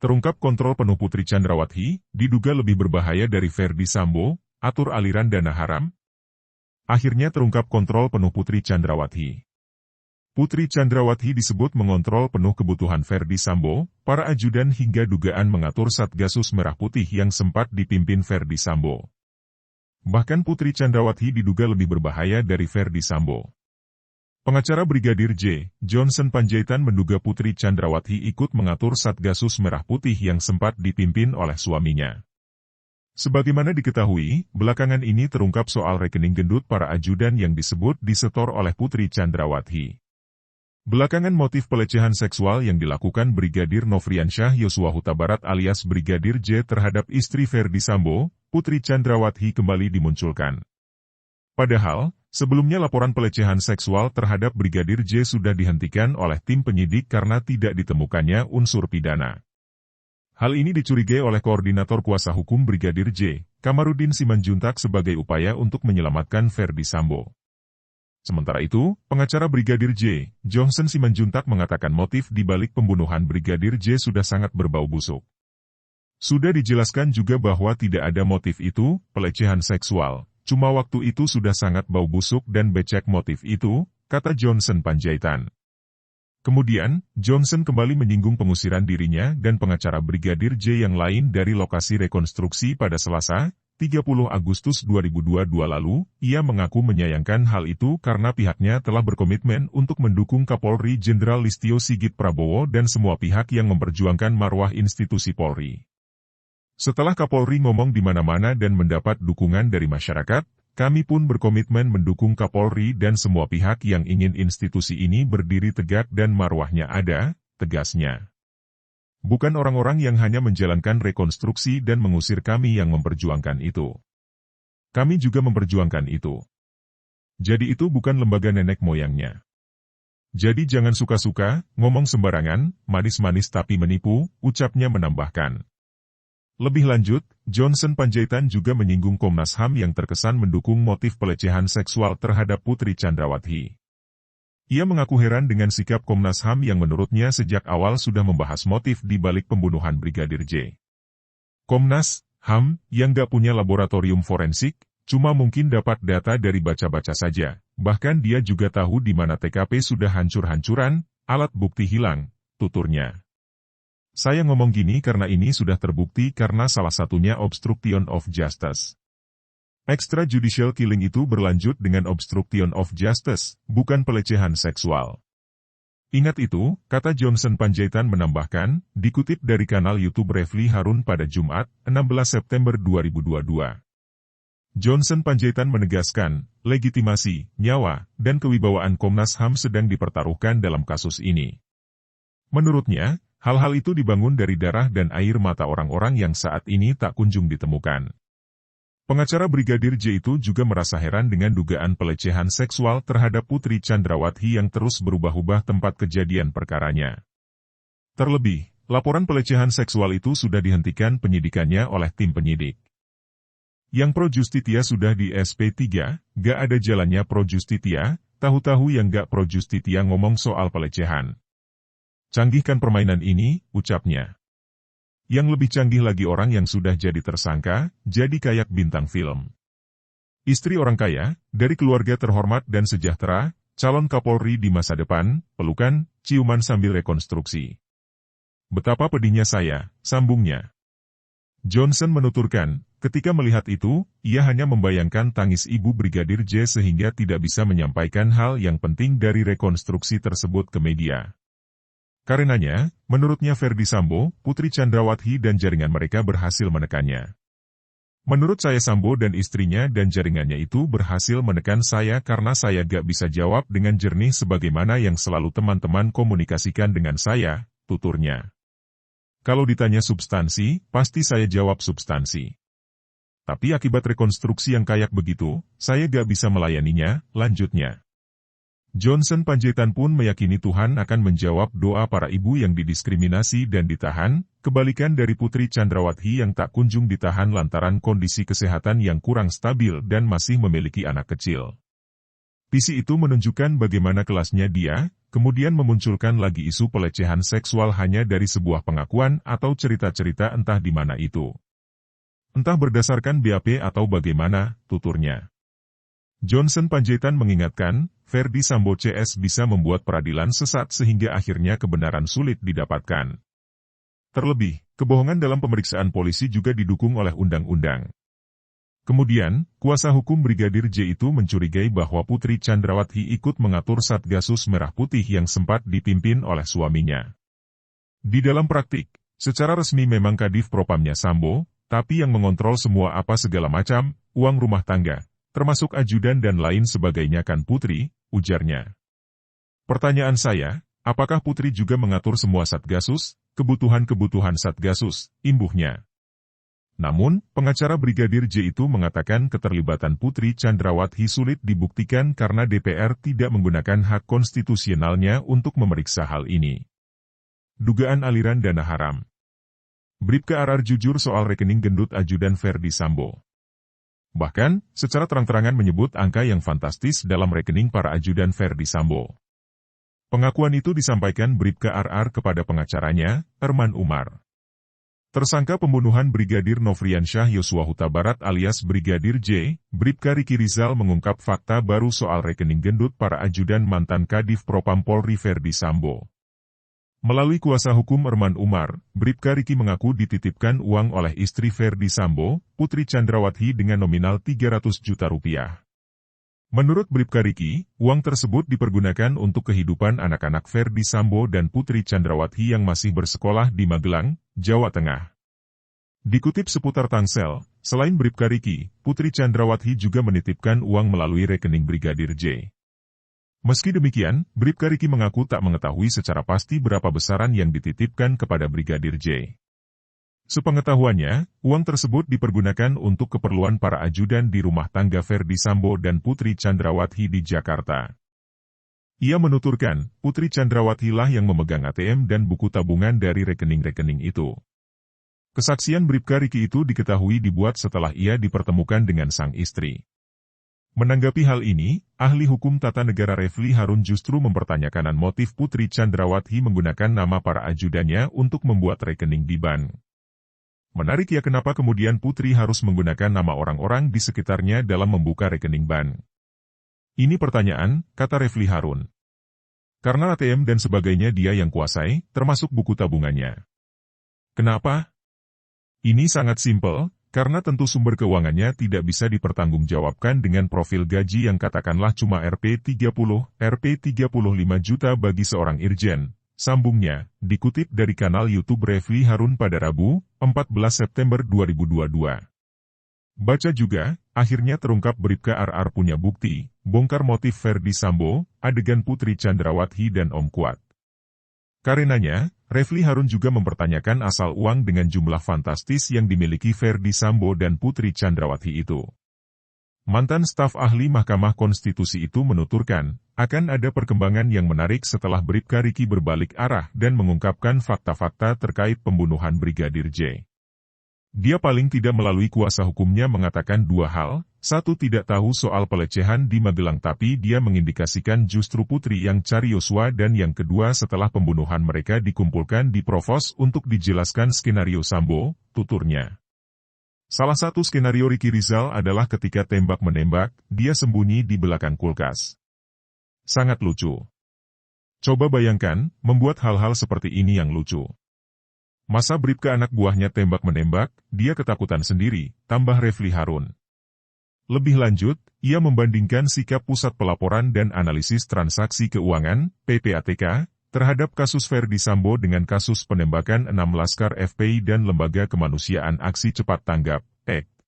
Terungkap kontrol penuh Putri Chandrawati, diduga lebih berbahaya dari Ferdy Sambo, atur aliran dana haram. Akhirnya terungkap kontrol penuh Putri Chandrawati. Putri Chandrawati disebut mengontrol penuh kebutuhan Ferdy Sambo, para ajudan hingga dugaan mengatur Satgasus Merah Putih yang sempat dipimpin Ferdy Sambo. Bahkan Putri Chandrawati diduga lebih berbahaya dari Ferdy Sambo. Pengacara Brigadir J. Johnson Panjaitan menduga Putri Chandrawati ikut mengatur Satgasus Merah Putih yang sempat dipimpin oleh suaminya. Sebagaimana diketahui, belakangan ini terungkap soal rekening gendut para ajudan yang disebut disetor oleh Putri Chandrawati. Belakangan motif pelecehan seksual yang dilakukan Brigadir Nofriansyah Yosua Huta Barat alias Brigadir J terhadap istri Ferdy Sambo, Putri Chandrawati kembali dimunculkan. Padahal, sebelumnya laporan pelecehan seksual terhadap Brigadir J sudah dihentikan oleh tim penyidik karena tidak ditemukannya unsur pidana. Hal ini dicurigai oleh Koordinator Kuasa Hukum Brigadir J, Kamarudin Simanjuntak sebagai upaya untuk menyelamatkan Ferdy Sambo. Sementara itu, pengacara Brigadir J, Johnson Simanjuntak mengatakan motif di balik pembunuhan Brigadir J sudah sangat berbau busuk. Sudah dijelaskan juga bahwa tidak ada motif itu, pelecehan seksual. Cuma waktu itu sudah sangat bau busuk dan becek motif itu, kata Johnson Panjaitan. Kemudian, Johnson kembali menyinggung pengusiran dirinya dan pengacara Brigadir J yang lain dari lokasi rekonstruksi pada Selasa, 30 Agustus 2022 lalu. Ia mengaku menyayangkan hal itu karena pihaknya telah berkomitmen untuk mendukung Kapolri Jenderal Listio Sigit Prabowo dan semua pihak yang memperjuangkan marwah institusi Polri. Setelah Kapolri ngomong di mana-mana dan mendapat dukungan dari masyarakat, kami pun berkomitmen mendukung Kapolri dan semua pihak yang ingin institusi ini berdiri tegak dan marwahnya ada, tegasnya. Bukan orang-orang yang hanya menjalankan rekonstruksi dan mengusir kami yang memperjuangkan itu. Kami juga memperjuangkan itu. Jadi itu bukan lembaga nenek moyangnya. Jadi jangan suka-suka, ngomong sembarangan, manis-manis tapi menipu, ucapnya menambahkan. Lebih lanjut, Johnson Panjaitan juga menyinggung Komnas HAM yang terkesan mendukung motif pelecehan seksual terhadap Putri Chandrawati. Ia mengaku heran dengan sikap Komnas HAM yang menurutnya sejak awal sudah membahas motif di balik pembunuhan Brigadir J. Komnas HAM, yang gak punya laboratorium forensik, cuma mungkin dapat data dari baca-baca saja. Bahkan dia juga tahu di mana TKP sudah hancur-hancuran, alat bukti hilang, tuturnya. Saya ngomong gini karena ini sudah terbukti karena salah satunya obstruction of justice. Extrajudicial killing itu berlanjut dengan obstruction of justice, bukan pelecehan seksual. Ingat itu, kata Johnson Panjaitan menambahkan, dikutip dari kanal YouTube Refli Harun pada Jumat, 16 September 2022. Johnson Panjaitan menegaskan, legitimasi, nyawa, dan kewibawaan Komnas HAM sedang dipertaruhkan dalam kasus ini. Menurutnya, hal-hal itu dibangun dari darah dan air mata orang-orang yang saat ini tak kunjung ditemukan. Pengacara Brigadir J itu juga merasa heran dengan dugaan pelecehan seksual terhadap Putri Chandrawati yang terus berubah-ubah tempat kejadian perkaranya. Terlebih, laporan pelecehan seksual itu sudah dihentikan penyidikannya oleh tim penyidik. Yang pro justitia sudah di SP3, gak ada jalannya pro justitia, tahu-tahu yang gak pro justitia ngomong soal pelecehan. Canggihkan permainan ini, ucapnya. Yang lebih canggih lagi orang yang sudah jadi tersangka, jadi kayak bintang film. Istri orang kaya, dari keluarga terhormat dan sejahtera, calon Kapolri di masa depan, pelukan, ciuman sambil rekonstruksi. Betapa pedihnya saya, sambungnya. Johnson menuturkan, ketika melihat itu, ia hanya membayangkan tangis ibu Brigadir J sehingga tidak bisa menyampaikan hal yang penting dari rekonstruksi tersebut ke media. Karenanya, menurutnya Ferdy Sambo, Putri Chandrawati dan jaringan mereka berhasil menekannya. Menurut saya Sambo dan istrinya dan jaringannya itu berhasil menekan saya karena saya gak bisa jawab dengan jernih sebagaimana yang selalu teman-teman komunikasikan dengan saya, tuturnya. Kalau ditanya substansi, pasti saya jawab substansi. Tapi akibat rekonstruksi yang kayak begitu, saya gak bisa melayaninya, lanjutnya. Johnson Panjaitan pun meyakini Tuhan akan menjawab doa para ibu yang didiskriminasi dan ditahan, kebalikan dari Putri Chandrawati yang tak kunjung ditahan lantaran kondisi kesehatan yang kurang stabil dan masih memiliki anak kecil. Visi itu menunjukkan bagaimana kelasnya dia, kemudian memunculkan lagi isu pelecehan seksual hanya dari sebuah pengakuan atau cerita-cerita entah di mana itu. Entah berdasarkan BAP atau bagaimana, tuturnya. Johnson Panjaitan mengingatkan, Ferdy Sambo CS bisa membuat peradilan sesat sehingga akhirnya kebenaran sulit didapatkan. Terlebih, kebohongan dalam pemeriksaan polisi juga didukung oleh undang-undang. Kemudian, kuasa hukum Brigadir J itu mencurigai bahwa Putri Chandrawati ikut mengatur Satgasus Merah Putih yang sempat dipimpin oleh suaminya. Di dalam praktik, secara resmi memang Kadif Propamnya Sambo, tapi yang mengontrol semua apa segala macam, uang rumah tangga, termasuk ajudan dan lain sebagainya kan Putri, ujarnya. Pertanyaan saya, apakah Putri juga mengatur semua Satgasus, kebutuhan-kebutuhan Satgasus, imbuhnya? Namun, pengacara Brigadir J itu mengatakan keterlibatan Putri Chandrawati sulit dibuktikan karena DPR tidak menggunakan hak konstitusionalnya untuk memeriksa hal ini. Dugaan aliran dana haram. Bribka RR jujur soal rekening gendut ajudan Ferdy Sambo. Bahkan, secara terang-terangan menyebut angka yang fantastis dalam rekening para ajudan Ferdy Sambo. Pengakuan itu disampaikan Bribka RR kepada pengacaranya, Erman Umar. Tersangka pembunuhan Brigadir Nofriansyah Yosua Huta Barat alias Brigadir J, Bribka Riki Rizal mengungkap fakta baru soal rekening gendut para ajudan mantan Kadif Propam Polri Ferdy Sambo. Melalui kuasa hukum Erman Umar, Bribka Riki mengaku dititipkan uang oleh istri Ferdy Sambo, Putri Chandrawati dengan nominal 300 juta rupiah. Menurut Bribka Riki, uang tersebut dipergunakan untuk kehidupan anak-anak Ferdy Sambo dan Putri Chandrawati yang masih bersekolah di Magelang, Jawa Tengah. Dikutip seputar Tangsel, selain Bribka Riki, Putri Chandrawati juga menitipkan uang melalui rekening Brigadir J. Meski demikian, Bribka Riki mengaku tak mengetahui secara pasti berapa besaran yang dititipkan kepada Brigadir J. Sepengetahuannya, uang tersebut dipergunakan untuk keperluan para ajudan di rumah tangga Ferdy Sambo dan Putri Chandrawati di Jakarta. Ia menuturkan, Putri Chandrawati lah yang memegang ATM dan buku tabungan dari rekening-rekening itu. Kesaksian Bribka Riki itu diketahui dibuat setelah ia dipertemukan dengan sang istri. Menanggapi hal ini, ahli hukum tata negara Refli Harun justru mempertanyakan motif Putri Chandrawati menggunakan nama para ajudannya untuk membuat rekening di bank. Menarik ya kenapa kemudian Putri harus menggunakan nama orang-orang di sekitarnya dalam membuka rekening bank. Ini pertanyaan, kata Refli Harun. Karena ATM dan sebagainya dia yang kuasai, termasuk buku tabungannya. Kenapa? Ini sangat simpel, karena tentu sumber keuangannya tidak bisa dipertanggungjawabkan dengan profil gaji yang katakanlah cuma Rp30, Rp35 juta bagi seorang irjen. Sambungnya, dikutip dari kanal YouTube Refli Harun pada Rabu, 14 September 2022. Baca juga, akhirnya terungkap Bribka RR punya bukti, bongkar motif Ferdy Sambo, adegan Putri Chandrawati dan Om Kuat. Karenanya, Refli Harun juga mempertanyakan asal uang dengan jumlah fantastis yang dimiliki Ferdy Sambo dan Putri Chandrawati itu. Mantan staf ahli Mahkamah Konstitusi itu menuturkan, akan ada perkembangan yang menarik setelah Bribka Riki berbalik arah dan mengungkapkan fakta-fakta terkait pembunuhan Brigadir J. Dia paling tidak melalui kuasa hukumnya mengatakan dua hal, satu tidak tahu soal pelecehan di Magelang tapi dia mengindikasikan justru Putri yang cari Yosua dan yang kedua setelah pembunuhan mereka dikumpulkan di Provos untuk dijelaskan skenario Sambo, tuturnya. Salah satu skenario Riki Rizal adalah ketika tembak-menembak, dia sembunyi di belakang kulkas. Sangat lucu. Coba bayangkan, membuat hal-hal seperti ini yang lucu. Masa Bribka anak buahnya tembak-menembak, dia ketakutan sendiri, tambah Refli Harun. Lebih lanjut, ia membandingkan sikap Pusat Pelaporan dan Analisis Transaksi Keuangan, PPATK, terhadap kasus Ferdy Sambo dengan kasus penembakan 6 laskar FPI dan Lembaga Kemanusiaan Aksi Cepat Tanggap, ACT.